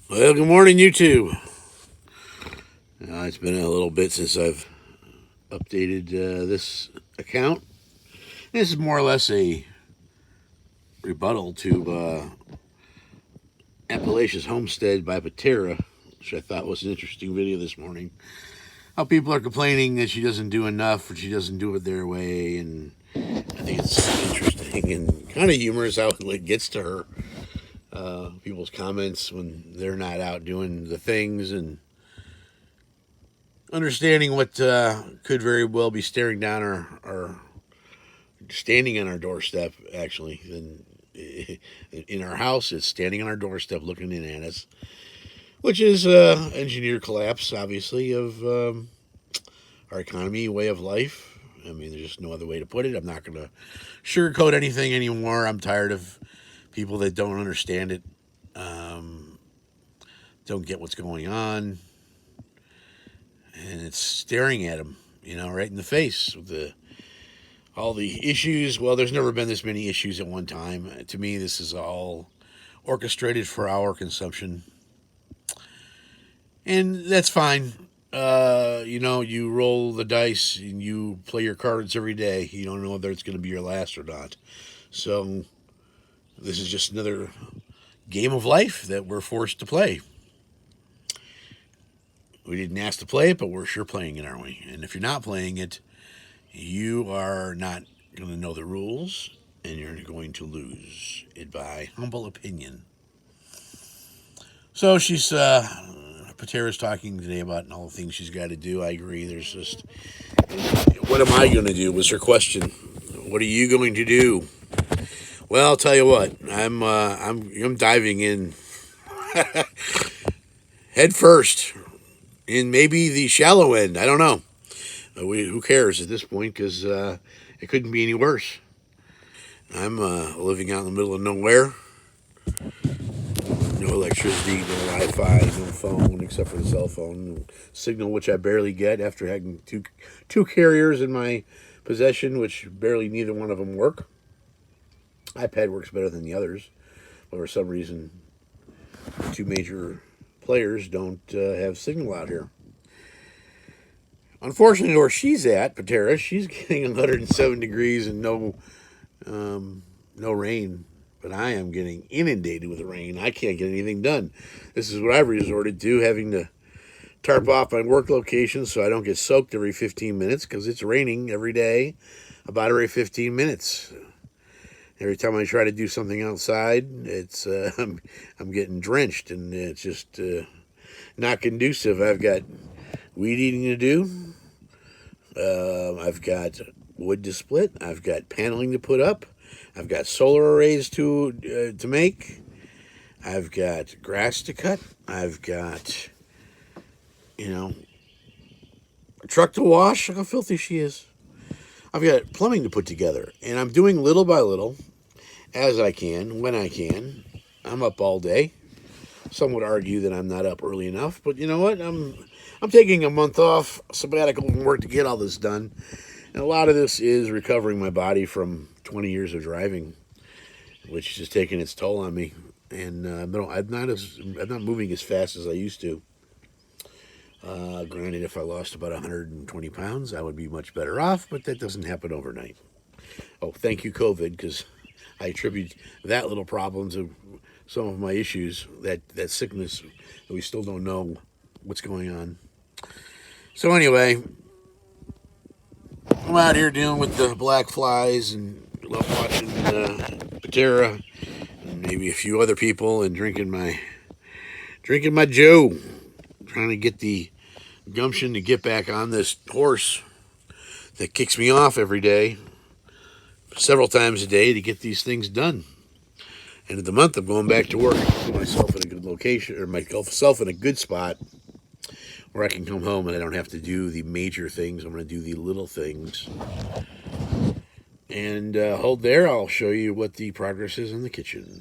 Well, good morning, YouTube. It's been a little bit since I've updated this account. This is more or less a rebuttal to Appalachia's Homestead by Patara, which I thought was an interesting video this morning. How people are complaining that she doesn't do enough or she doesn't do it their way, and I think it's interesting and kind of humorous how it gets to her. People's comments when they're not out doing the things and understanding what could very well be staring down our standing on our doorstep. Actually, in our house, it's standing on our doorstep, looking in at us, which is engineered collapse, obviously, of our economy, way of life. I mean, there's just no other way to put it. I'm not going to sugarcoat anything anymore. I'm tired of people that don't understand it, don't get what's going on, and it's staring at them, right in the face with all the issues. Well, there's never been this many issues at one time. To me, this is all orchestrated for our consumption, and that's fine. You roll the dice and you play your cards every day. You don't know whether it's going to be your last or not. So this is just another game of life that we're forced to play. We didn't ask to play it, but we're sure playing it, aren't we? And if you're not playing it, you are not going to know the rules, and you're going to lose it by humble opinion. So Patara's talking today about all the things she's got to do. I agree. There's just, what am I going to do? Was her question. What are you going to do? Well, I'll tell you what. I'm diving in head first, in maybe the shallow end. I don't know. Who cares at this point? Because it couldn't be any worse. I'm living out in the middle of nowhere. No electricity, no Wi-Fi, no phone except for the cell phone signal, which I barely get after having two carriers in my possession, which barely neither one of them work. iPad works better than the others, but for some reason, two major players don't have signal out here. Unfortunately, where she's at, Patara, she's getting 107 degrees and no rain. But I am getting inundated with rain. I can't get anything done. This is what I've resorted to, having to tarp off my work location so I don't get soaked every 15 minutes because it's raining every day, about every 15 minutes. Every time I try to do something outside, it's I'm getting drenched, and it's just not conducive. I've got weed eating to do. I've got wood to split. I've got paneling to put up. I've got solar arrays to make. I've got grass to cut. I've got, a truck to wash. Look how filthy she is. I've got plumbing to put together, and I'm doing little by little, as I can, when I can. I'm up all day. Some would argue that I'm not up early enough, but you know what? I'm taking a month off, sabbatical from work to get all this done. And a lot of this is recovering my body from 20 years of driving, which is just taking its toll on me. And I'm not moving as fast as I used to. Granted, if I lost about 120 pounds, I would be much better off, but that doesn't happen overnight. Oh, thank you, COVID, because I attribute that little problem to some of my issues, that sickness that we still don't know what's going on. So anyway, I'm out here dealing with the black flies and love watching Patara and maybe a few other people and drinking my Joe, trying to get the gumption to get back on this horse that kicks me off every day, several times a day, to get these things done. End of the month, I'm going back to work, put myself in a good location, or myself in a good spot where I can come home and I don't have to do the major things. I'm going to do the little things. And hold there. I'll show you what the progress is in the kitchen.